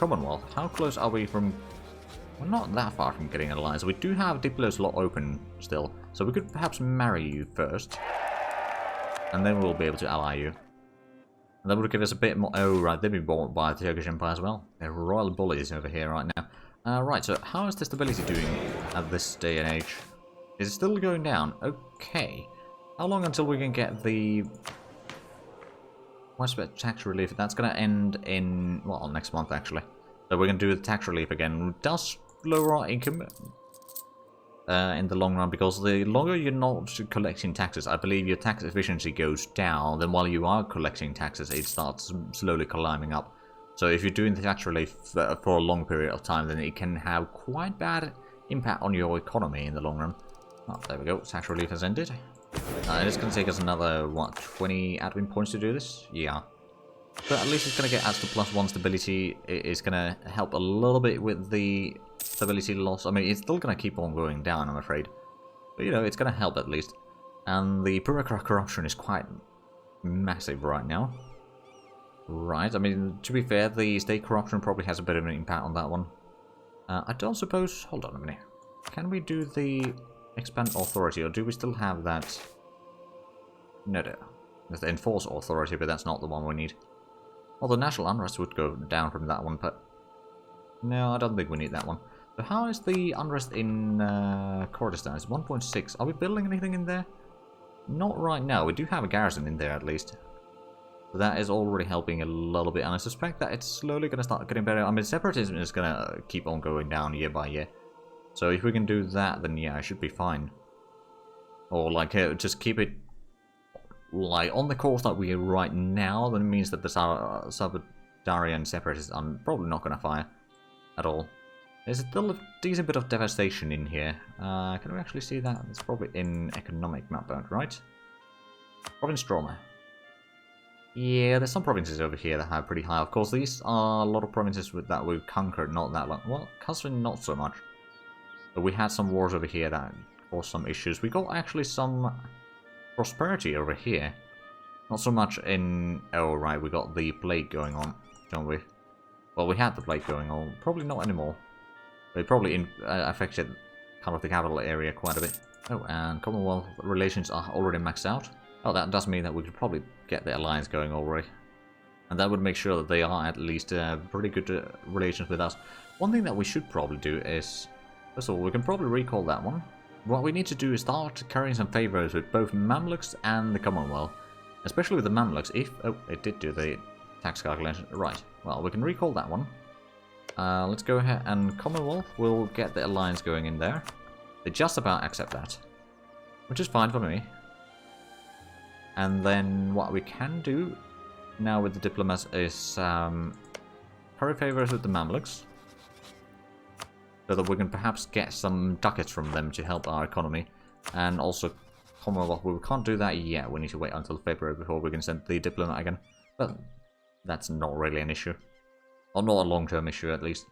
Commonwealth. How close are we from... We're not that far from getting an alliance. We do have Diplo's lot open still. So we could perhaps marry you first. And then we'll be able to ally you. And that would give us a bit more... Oh, right, they've been bought by the Turkish Empire as well. They're royal bullies over here right now. Right, so how is the stability doing at this day and age? Is it still going down? Okay. How long until we can get the... Widespread tax relief? That's going to end in... Well, next month, actually. So we're going to do the tax relief again. It does lower our income in the long run, because the longer you're not collecting taxes, I believe your tax efficiency goes down. Then while you are collecting taxes, it starts slowly climbing up. So if you're doing the tax relief for a long period of time, then it can have quite bad impact on your economy in the long run. Oh, there we go. Tax relief has ended. It's going to take us another, what, 20 admin points to do this? Yeah. But at least it's going to get us to +1 stability. It's going to help a little bit with the stability loss. I mean, it's still going to keep on going down, I'm afraid. But, you know, it's going to help at least. And the bureaucrat corruption is quite massive right now. Right, I mean, to be fair, the state corruption probably has a bit of an impact on that one. I don't suppose... Hold on a minute. Can we do the expand authority, or do we still have that? No. There's the enforce authority, but that's not the one we need. Well, the national unrest would go down from that one, but no, I don't think we need that one. So how is the unrest in Kurdistan? It's 1.6. Are we building anything in there? Not right now. We do have a garrison in there at least. So that is already helping a little bit, and I suspect that it's slowly going to start getting better. I mean, separatism is going to keep on going down year by year. So if we can do that, then yeah, it should be fine. Or like, just keep it like on the course that we are right now. Then it means that the Salvadorian separatists are probably not going to fire at all. There's still a decent bit of devastation in here. Can we actually see that? It's probably in economic map, right? Province Droma. Yeah, there's some provinces over here that have pretty high. Of course, these are a lot of provinces that we've conquered not that long. Well, Constantinople not so much. But we had some wars over here that caused some issues. We got actually some prosperity over here. Not so much in... Oh, right, we got the plague going on, don't we? Well, we had the plague going on. Probably not anymore. It probably affected kind of the capital area quite a bit. Oh, and Commonwealth relations are already maxed out. Oh, that does mean that we could probably get the alliance going already. And that would make sure that they are at least pretty good relations with us. One thing that we should probably do is... First of all, we can probably recall that one. What we need to do is start carrying some favors with both Mamluks and the Commonwealth. Especially with the Mamluks, if... Oh, it did do the tax calculation. Right. Well, we can recall that one. Let's go ahead and Commonwealth will get the alliance going in there. They just about accept that. Which is fine for me. And then what we can do now with the diplomats is curry favors with the Mamluks. So that we can perhaps get some ducats from them to help our economy. And also Commonwealth, we can't do that yet. We need to wait until February before we can send the diplomat again. But that's not really an issue. Or not a long-term issue at least.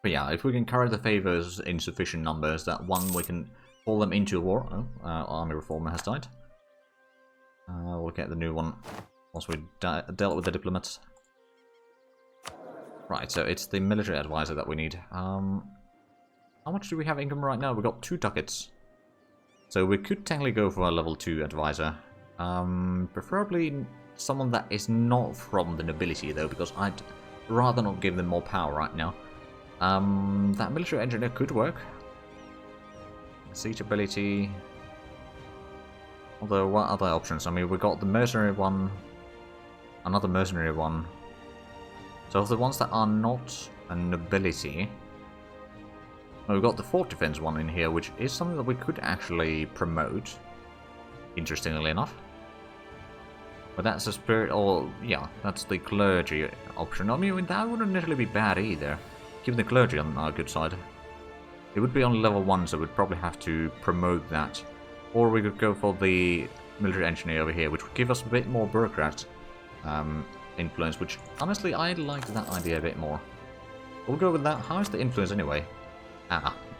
But yeah, if we can carry the favors in sufficient numbers, that one we can pull them into war. Oh, army reformer has died. We'll get the new one once we dealt with the diplomats. Right, so it's the military advisor that we need. How much do we have income right now? We've got 2 ducats. So we could technically go for a level 2 advisor. Preferably someone that is not from the nobility though, because I'd rather not give them more power right now. That military engineer could work. Siege ability. Although, what other options? I mean, we got the mercenary one, another mercenary one. So of the ones that are not a nobility, we've got the fort defense one in here, which is something that we could actually promote, interestingly enough. But that's a spirit, or yeah, that's the clergy option. I mean, that wouldn't necessarily be bad either, keeping the clergy on our good side. It would be on level 1, so we'd probably have to promote that. Or we could go for the military engineer over here, which would give us a bit more bureaucrat influence, which honestly I like that idea a bit more. We'll go with that. How is the influence anyway?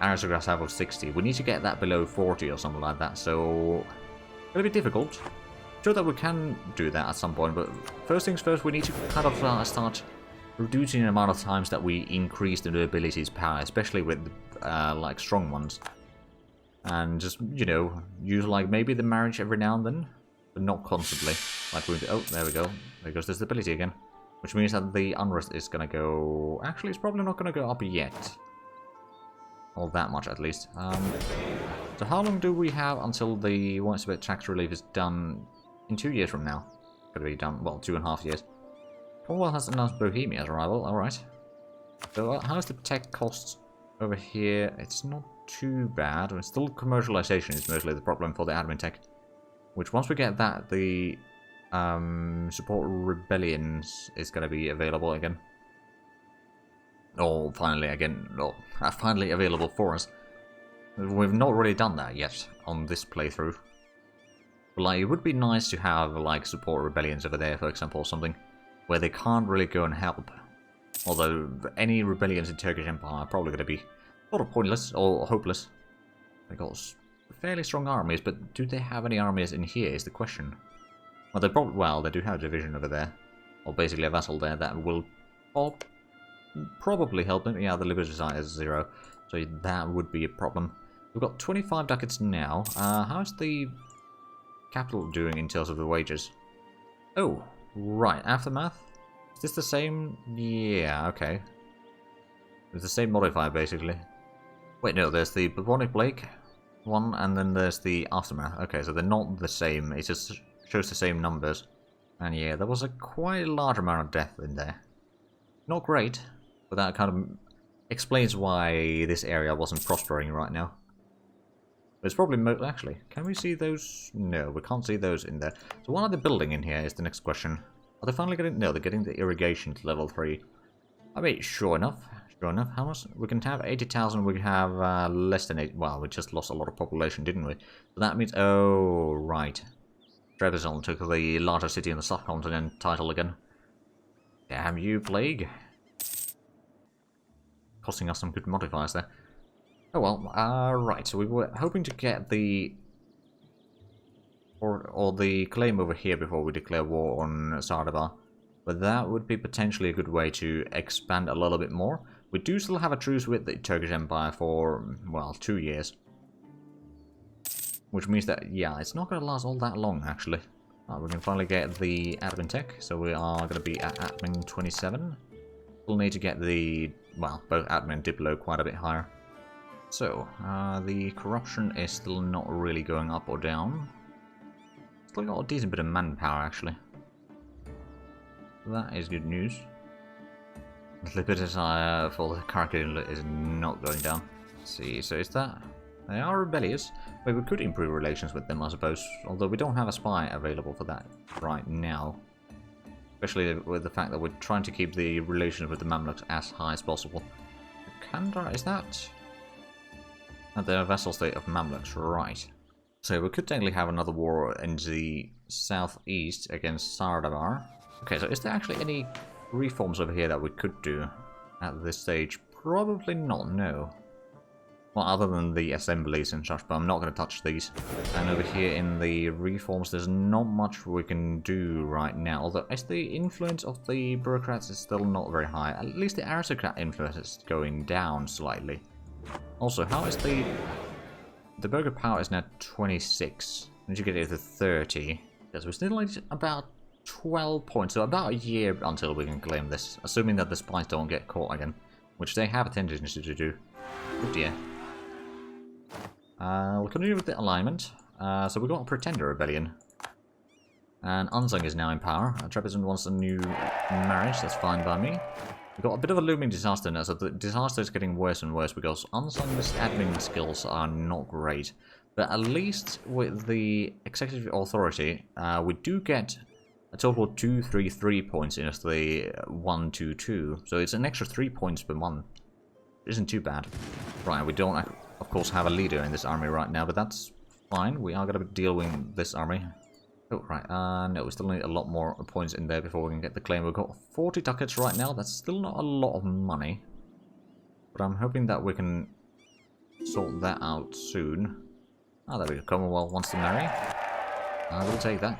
Aristocrats have 60. We need to get that below 40 or something like that, so it'll be difficult. Sure that we can do that at some point, but first things first, we need to kind of start reducing the amount of times that we increase the ability's power, especially with like strong ones. And just, you know, use like maybe the marriage every now and then, but not constantly. Like we, oh, there we go. There goes the stability again. Which means that the unrest is gonna go... Actually, it's probably not gonna go up yet. Or that much, at least. So how long do we have until the widespread tax relief is done in 2 years from now? Gonna be done, well, 2.5 years. Commonwealth has announced Bohemia's arrival, alright. So how's the tech costs over here? It's not too bad. It's still commercialization is mostly the problem for the admin tech. Which once we get that, the support rebellions is going to be available again. Or finally again, no, finally available for us. We've not really done that yet on this playthrough. But like, it would be nice to have like support rebellions over there, for example, or something where they can't really go and help. Although any rebellions in Turkish Empire are probably going to be sort of pointless or hopeless. They got fairly strong armies, but do they have any armies in here is the question. Well, they probably, well, they do have a division over there, or basically a vassal there that will probably help them. Yeah, the liberty side is 0, so that would be a problem. We've got 25 ducats now. How's the capital doing in terms of the wages? Oh, right, aftermath. Is this the same? Yeah, okay. It's the same modifier, basically. Wait, no, there's the Bubonic Plague one, and then there's the aftermath. Okay, so they're not the same. It just shows the same numbers. And yeah, there was a quite large amount of death in there. Not great, but that kind of explains why this area wasn't prospering right now. But it's probably actually, can we see those? No, we can't see those in there. So what are they building in here is the next question. Are they finally getting... No, they're getting the irrigation to level 3. I mean, sure enough. Sure enough. How much? We can have 80,000. We can have less than 8. Well, we just lost a lot of population, didn't we? So that means... Oh, right. Trebizond took the largest city in the subcontinent title again. Damn you, Plague. Costing us some good modifiers there. Oh well, right. So we were hoping to get the... Or the claim over here before we declare war on Sardabar. But that would be potentially a good way to expand a little bit more. We do still have a truce with the Turkish Empire for, well, 2 years. Which means that, yeah, it's not going to last all that long, actually. We can finally get the admin tech, so we are going to be at admin 27. We'll need to get the, well, both admin and Diplo quite a bit higher. So, the corruption is still not really going up or down. Still got a decent bit of manpower, actually. That is good news. The Liberty for the curriculum is not going down. Let's see, so is that... They are rebellious. Well, we could improve relations with them, I suppose. Although we don't have a spy available for that right now. Especially with the fact that we're trying to keep the relations with the Mamluks as high as possible. Kandra, is that... They're a vassal state of Mamluks, right. So we could technically have another war in the southeast against Sardabar. Okay, so is there actually any reforms over here that we could do at this stage? Probably not, no. Well, other than the assemblies and such, but I'm not going to touch these. And over here in the reforms, there's not much we can do right now. Although, as the influence of the bureaucrats is still not very high, at least the aristocrat influence is going down slightly. Also, how is the burger power is now 26. We need to get it to 30. Because we still need about 12 points, so about a year until we can claim this. Assuming that the spies don't get caught again, which they have a tendency to do. Oh dear. We'll continue with the alignment. So we've got a Pretender Rebellion. And Unsung is now in power. Trebizond wants a new marriage, that's fine by me. We've got a bit of a looming disaster now, so the disaster is getting worse and worse because Unsung's admin skills are not great. But at least with the executive authority, we do get a total of 233 points instead of the 122. So it's an extra 3 points per month. Isn't too bad. Right, we don't, of course, have a leader in this army right now, but that's fine. We are going to be dealing with this army. Oh, right. No, we still need a lot more points in there before we can get the claim. We've got 40 ducats right now. That's still not a lot of money. But I'm hoping that we can sort that out soon. Ah, there we go. Commonwealth wants to marry. I will take that.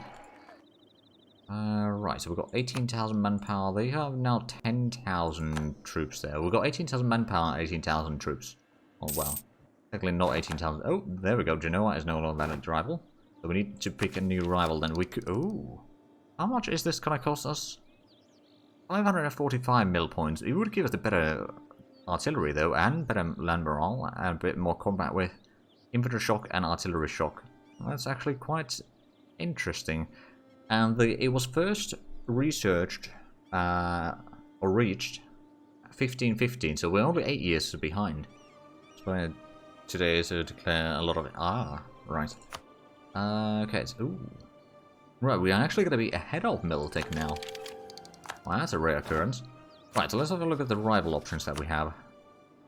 Right, so we've got 18,000 manpower. They have now 10,000 troops there. We've got 18,000 manpower, 18,000 troops. Oh, well. Technically not 18,000. Oh, there we go. Genoa is no longer a rival. So we need to pick a new rival. Then we could... Ooh. How much is this going to cost us? 545 mil points. It would give us a better artillery, though, and better land morale, and a bit more combat with infantry shock and artillery shock. That's actually quite interesting. And it was first researched, or reached, 1515, so we're only 8 years behind. That's why today is to declare a lot of... Ah, right. Okay, so... Ooh. Right, we are actually going to be ahead of Militech now. Well, that's a rare occurrence. Right, so let's have a look at the rival options that we have.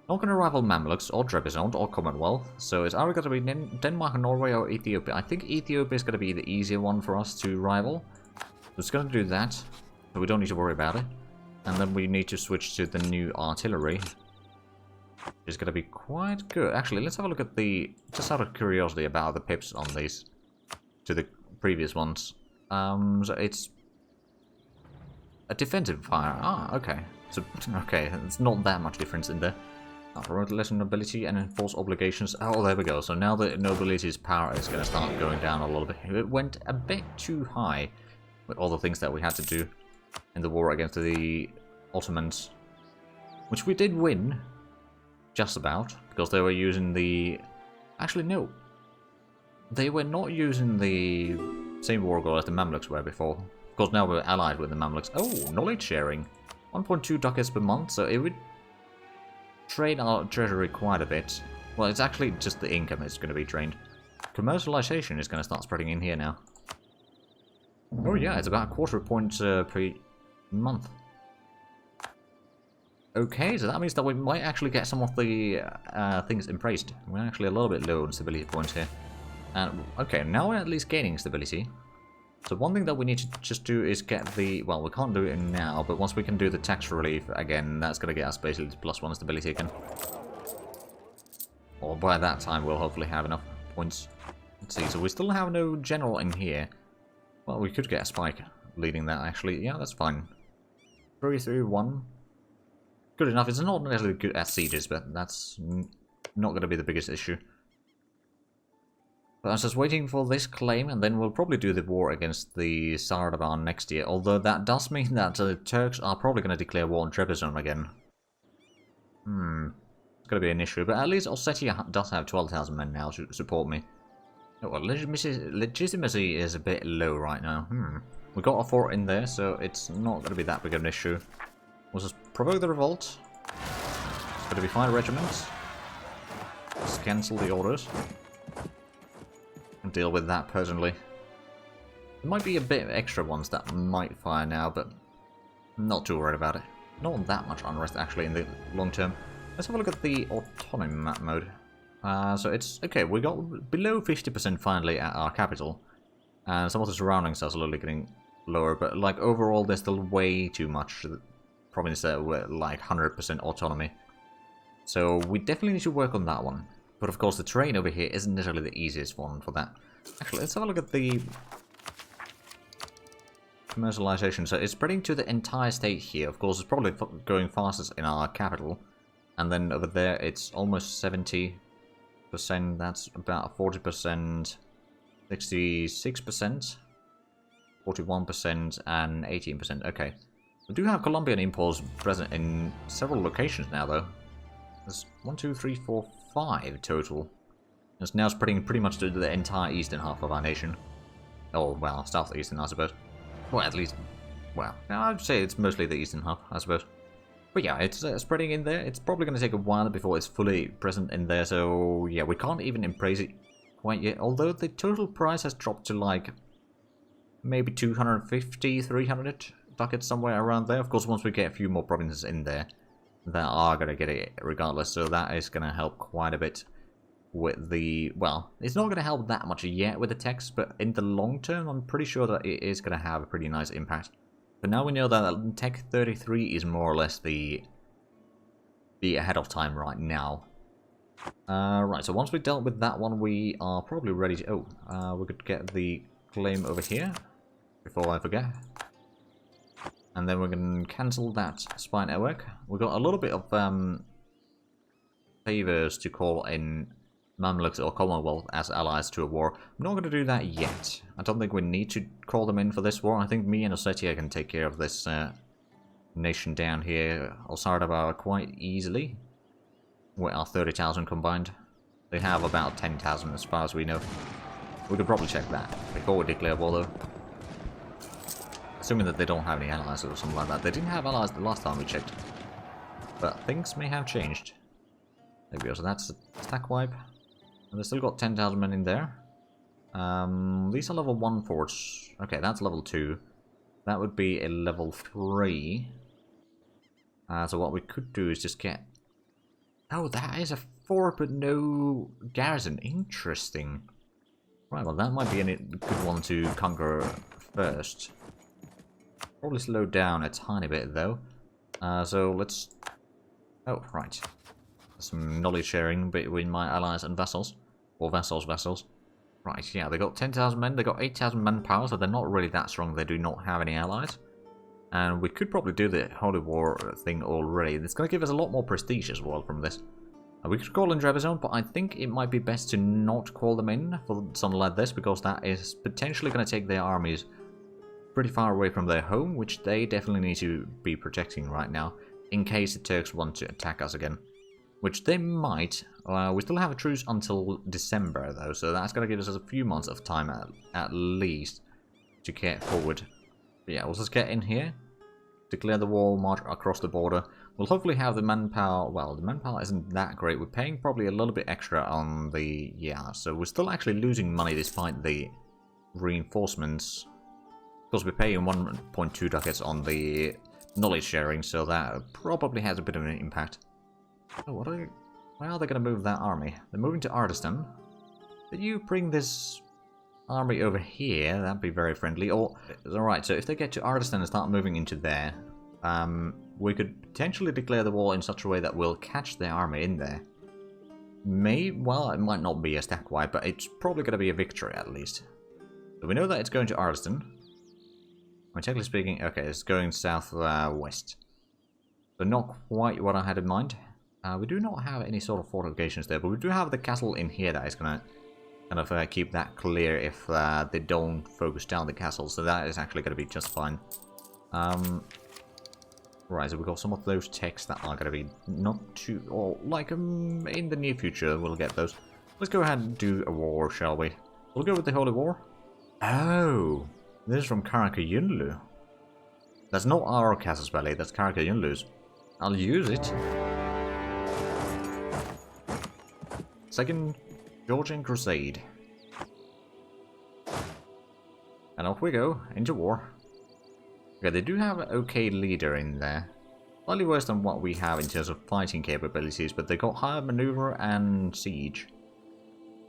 Not going to rival Mamluks, or Trebizond, or Commonwealth. So it's either going to be Denmark, Norway, or Ethiopia. I think Ethiopia is going to be the easier one for us to rival. So it's going to do that, so we don't need to worry about it. And then we need to switch to the new artillery. It's going to be quite good. Actually, let's have a look at the... Just out of curiosity about the pips on these. To the previous ones. So it's... A defensive fire. Ah, okay. So, okay, it's not that much difference in there. Promote lesson nobility and enforce obligations. Oh, there we go. So now the nobility's power is going to start going down a little bit. It went a bit too high with all the things that we had to do in the war against the Ottomans. Which we did win. Just about. Because they were using the... Actually, no. They were not using the same war goal as the Mamluks were before. Of course, now we're allied with the Mamluks. Oh, knowledge sharing. 1.2 ducats per month, so it would train our treasury quite a bit. Well, it's actually just the income that's going to be trained. Commercialization is going to start spreading in here now. Oh yeah, it's about a quarter point per month. Okay, so that means that we might actually get some of the things embraced. We're actually a little bit low on stability points here. And okay, now we're at least gaining stability. So one thing that we need to just do is get the... Well, we can't do it now, but once we can do the tax relief again, that's going to get us basically +1 stability again. Or by that time, we'll hopefully have enough points. Let's see, so we still have no general in here. Well, we could get a spike leading that, actually. Yeah, that's fine. 3-3-1. Good enough. It's not necessarily good at sieges, but that's not going to be the biggest issue. But I was just waiting for this claim, and then we'll probably do the war against the Sardaban next year. Although that does mean that the Turks are probably going to declare war on Trebizond again. It's going to be an issue. But at least Ossetia does have 12,000 men now to support me. Oh, well, legitimacy is a bit low right now. We got a fort in there, so it's not going to be that big of an issue. We'll just provoke the revolt. It's going to be 5 regiments. Just cancel the orders. And deal with that personally. There might be a bit of extra ones that might fire now, but I'm not too worried about it. Not that much unrest actually in the long term. Let's have a look at the autonomy map mode. So it's okay, we got below 50% finally at our capital. And some of the surroundings are slowly getting lower, but like overall there's still way too much province that were like 100% autonomy. So we definitely need to work on that one. But of course the terrain over here isn't necessarily the easiest one for that. Actually, let's have a look at the commercialization. So it's spreading to the entire state here. Of course, it's probably going fastest in our capital. And then over there, it's almost 70%. That's about 40%, 66%, 41%, and 18%. Okay. We do have Colombian imports present in several locations now, though. There's 1, 2, 3, 4, 5 total. It's now spreading pretty much to the entire eastern half of our nation. Oh, well, southeastern, I suppose. Well, at least, well, I'd say it's mostly the eastern half, I suppose. But yeah, it's spreading in there. It's probably going to take a while before it's fully present in there, so yeah, we can't even embrace it quite yet. Although the total price has dropped to like maybe 250, 300 ducats, somewhere around there. Of course, once we get a few more provinces in there, that are going to get it regardless, so that is going to help quite a bit with the, well, it's not going to help that much yet with the text, but in the long term, I'm pretty sure that it is going to have a pretty nice impact. But now we know that Tech 33 is more or less the ahead of time right now. Right, so once we dealt with that one, we are probably ready to... Oh, we could get the claim over here before I forget. And then we're going to cancel that spy network. We've got a little bit of favors to call in Mamluks or Commonwealth as allies to a war. I'm not going to do that yet. I don't think we need to call them in for this war. I think me and Ossetia can take care of this nation down here, Osardaba, quite easily. With our 30,000 combined. They have about 10,000 as far as we know. We could probably check that before we declare war though. Assuming that they don't have any allies or something like that. They didn't have allies the last time we checked. But things may have changed. There we go, so that's a stack wipe. And they've still got 10,000 men in there. These are level 1 forts. Okay, that's level 2. That would be a level 3. So what we could do is just get... Oh, that is a fort but no garrison. Interesting. Right, well that might be a good one to conquer first. Probably slow down a tiny bit though. So let's... Oh, right. Some knowledge sharing between my allies and vassals. Or vassals. Right, yeah, they got 10,000 men, they got 8,000 manpower, so they're not really that strong, they do not have any allies. And we could probably do the Holy War thing already. It's going to give us a lot more prestige as well from this. We could call in Trebizond, but I think it might be best to not call them in for something like this, because that is potentially going to take their armies pretty far away from their home, which they definitely need to be protecting right now, in case the Turks want to attack us again. Which they might. We still have a truce until December, though, so that's going to give us a few months of time at least to get forward. But yeah, we'll just get in here, declare the war, march across the border. We'll hopefully have the manpower. Well, the manpower isn't that great. We're paying probably a little bit extra on the... Yeah, so we're still actually losing money despite the reinforcements. Because we're paying 1.2 ducats on the knowledge sharing, so that probably has a bit of an impact. Oh, where are they going to move that army? They're moving to Ardistan. Did you bring this army over here? That'd be very friendly. Or, alright, so if they get to Ardistan and start moving into there, we could potentially declare the war in such a way that we'll catch their army in there. Well, it might not be a stack wipe, but it's probably going to be a victory at least. So we know that it's going to Ardistan. Technically speaking, okay, it's going south-west. So not quite what I had in mind. We do not have any sort of fortifications there, but we do have the castle in here that is going to kind of keep that clear if they don't focus down the castle, so that is actually going to be just fine. Right, so we've got some of those techs that are going to be not too... or like in the near future we'll get those. Let's go ahead and do a war, shall we? We'll go with the Holy War. Oh, this is from Karakayunlu. That's not our Casus Belli, that's Karakayunlu's. I'll use it. Second Georgian Crusade. And off we go, into war. Okay, they do have an okay leader in there. Slightly worse than what we have in terms of fighting capabilities, but they got higher maneuver and siege.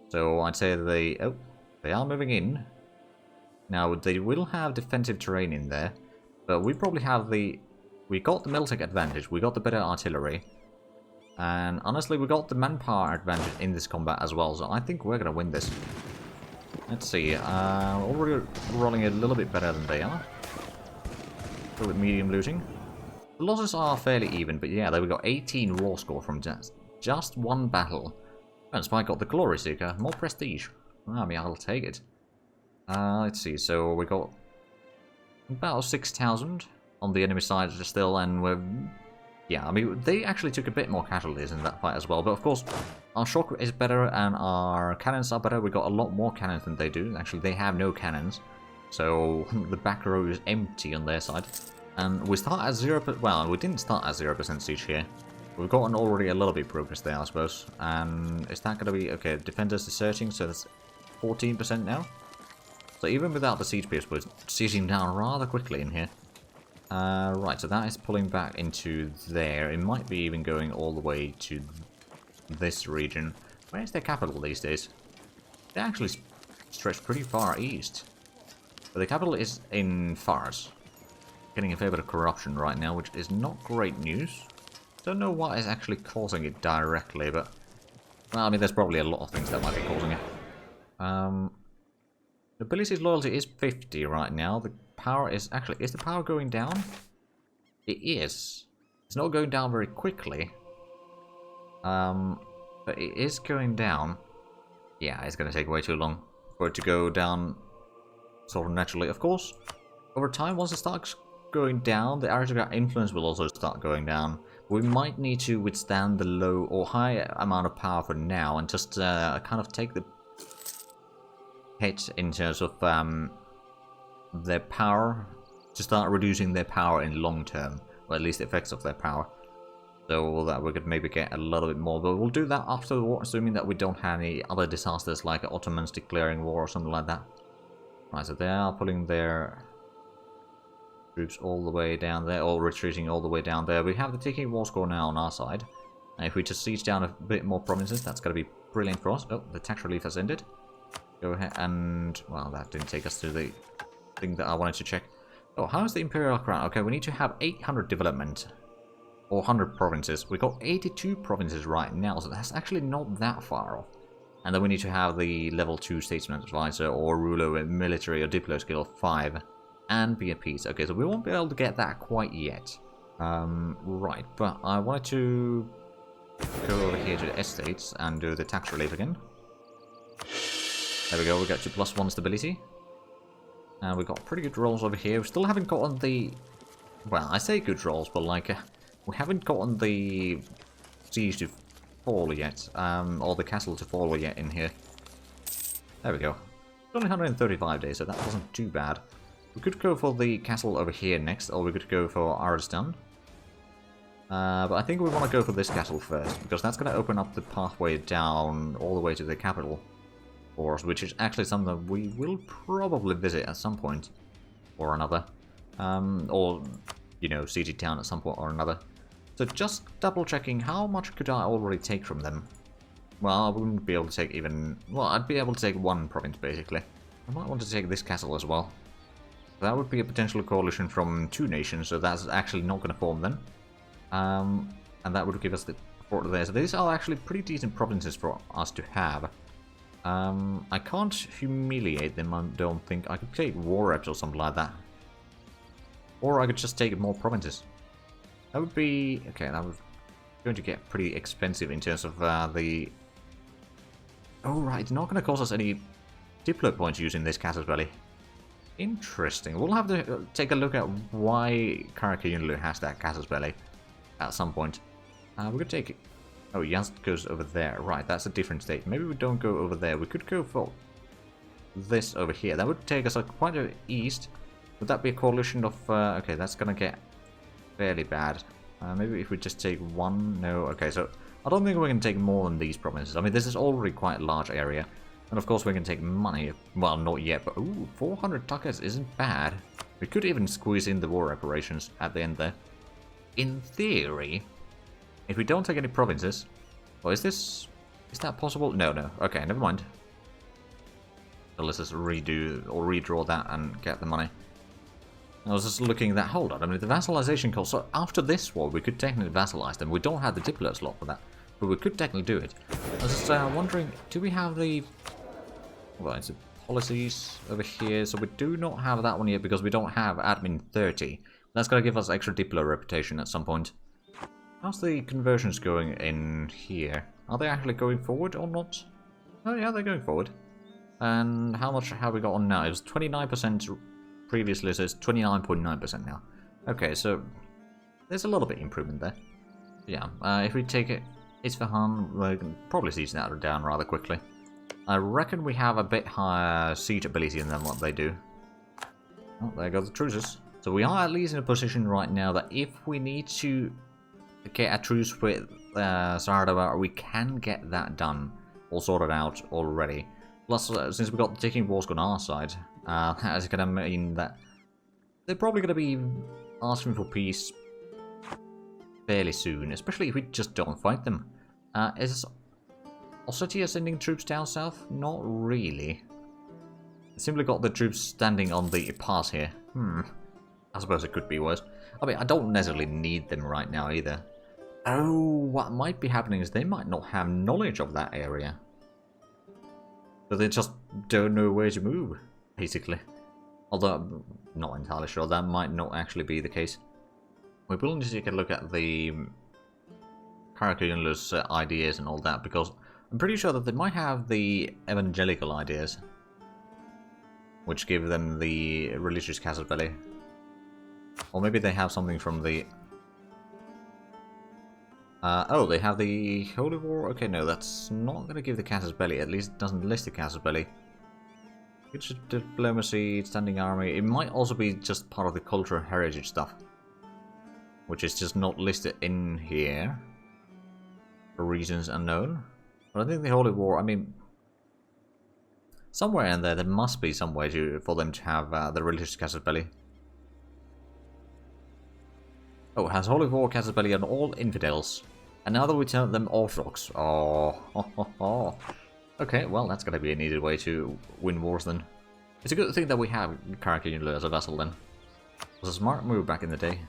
So I'd say they are moving in. Now they will have defensive terrain in there, but we probably have we got the Miltech advantage, we got the better artillery. And honestly, we got the manpower advantage in this combat as well, so I think we're going to win this. Let's see, already rolling a little bit better than they are. A little bit medium looting. The losses are fairly even, but yeah, we got 18 raw score from just one battle. And Spike got the Glory Seeker, more prestige. I mean, I'll take it. Let's see, so we got about 6,000 on the enemy side still, and we're... Yeah, I mean, they actually took a bit more casualties in that fight as well, but of course, our shock is better and our cannons are better. We got a lot more cannons than they do. Actually, they have no cannons, so the back row is empty on their side. And we start at 0%, well, we didn't start at 0% siege here. We've gotten already a little bit of progress there, I suppose. And is that going to be, okay, defenders deserting, so that's 14% now. So even without the siege pierce, we're sieging down rather quickly in here. Right, so that is pulling back into there. It might be even going all the way to this region. Where's their capital these days? They actually stretch pretty far east. But the capital is in Fars. Getting a fair bit of corruption right now, which is not great news. Don't know what is actually causing it directly, but... Well, I mean, there's probably a lot of things that might be causing it. Nobility's loyalty is 50 right now. The power is... Actually, is the power going down? It is. It's not going down very quickly. But it is going down. Yeah, it's going to take way too long for it to go down sort of naturally. Of course, over time, once it starts going down, the aristocrat influence will also start going down. We might need to withstand the low or high amount of power for now and just kind of take the hit in terms of their power, to start reducing their power in long term, or at least the effects of their power. So that we could maybe get a little bit more, but we'll do that after the war, assuming that we don't have any other disasters like Ottomans declaring war or something like that. Right, so they are pulling their troops all the way down there, or retreating all the way down there. We have the ticking war score now on our side. And if we just siege down a bit more provinces, that's going to be brilliant for us. Oh, the tax relief has ended. Go ahead and... well, that didn't take us to the thing that I wanted to check. Oh, how is the Imperial Crown? Okay, we need to have 800 development. Or 100 provinces. We've got 82 provinces right now, so that's actually not that far off. And then we need to have the level 2 statesman advisor or ruler with military or diplo skill of 5. And be at peace. Okay, so we won't be able to get that quite yet. Right, but I wanted to go over here to the estates and do the tax relief again. There we go, we got 2+1 stability. And we've got pretty good rolls over here. We still haven't gotten the... well, I say good rolls, but like... we haven't gotten the siege to fall yet, or the castle to fall yet in here. There we go. It's only 135 days, so that wasn't too bad. We could go for the castle over here next, or we could go for Aristan. But I think we want to go for this castle first, because that's going to open up the pathway down all the way to the capital for us, which is actually something we will probably visit at some point or another. Or, you know, siege town at some point or another. So just double checking, how much could I already take from them? Well, I wouldn't be able to take even... well, I'd be able to take one province, basically. I might want to take this castle as well. That would be a potential coalition from 2 nations, so that's actually not going to form then. And that would give us the port there. So these are actually pretty decent provinces for us to have. I can't humiliate them, I don't think. I could take war reps or something like that. Or I could just take more provinces. That would be... okay, that was going to get pretty expensive in terms of the... oh right, it's not going to cost us any diplo points using this casus belli. Interesting. We'll have to take a look at why Karakayunlu has that casus belli at some point. We could take it. Oh, Yazd goes over there. Right, that's a different state. Maybe we don't go over there. We could go for this over here. That would take us quite a east. Would that be a coalition of... okay, that's gonna get fairly bad. Maybe if we just take one... no, okay, so I don't think we can take more than these provinces. I mean, this is already quite a large area. And of course we can take money. Well, not yet, but ooh, 400 ducats isn't bad. We could even squeeze in the war reparations at the end there. In theory, if we don't take any provinces... well, is this... is that possible? No, no. Okay, never mind. So let's just redo or redraw that and get the money. I was just looking at that. Hold on, I mean, the Vassalization Call. So after this war, we could technically vassalize them. We don't have the diplo slot for that, but we could technically do it. I was just wondering, do we have the... well, it's the policies over here. So we do not have that one yet because we don't have admin 30. That's going to give us extra diplo reputation at some point. How's the conversions going in here? Are they actually going forward or not? Oh yeah, they're going forward. And how much have we got on now? It was 29% previously, so it's 29.9% now. Okay, so there's a little bit of improvement there. Yeah, if we take it, Isfahan, we can probably siege that down rather quickly. I reckon we have a bit higher siege ability than what they do. Oh, there go the truces. So we are at least in a position right now that if we need to get a truce with Saradabar, we can get that done or sorted out already. Plus, since we've got the ticking war on our side, that is going to mean that they're probably going to be asking for peace fairly soon, especially if we just don't fight them. Is Ossetia sending troops down south? Not really. They simply got the troops standing on the pass here. I suppose it could be worse. I mean, I don't necessarily need them right now either. Oh, what might be happening is they might not have knowledge of that area. So they just don't know where to move, basically. Although, I'm not entirely sure, that might not actually be the case. We will need to take a look at the Caracunulus ideas and all that, because I'm pretty sure that they might have the evangelical ideas, which give them the religious casus belli. Or maybe they have something from the... oh, they have the Holy War? Okay, no, that's not going to give the casus belli, at least it doesn't list the casus belli. It's diplomacy, standing army. It might also be just part of the cultural heritage stuff, which is just not listed in here for reasons unknown. But I think the Holy War, I mean, somewhere in there must be some way for them to have the religious casus belli. Oh, has Holy War casus belli on all infidels, and now that we turn them Orthodox. Oh. Okay, well, that's gonna be an easy way to win wars then. It's a good thing that we have Caracunula as a vassal then. It was a smart move back in the day.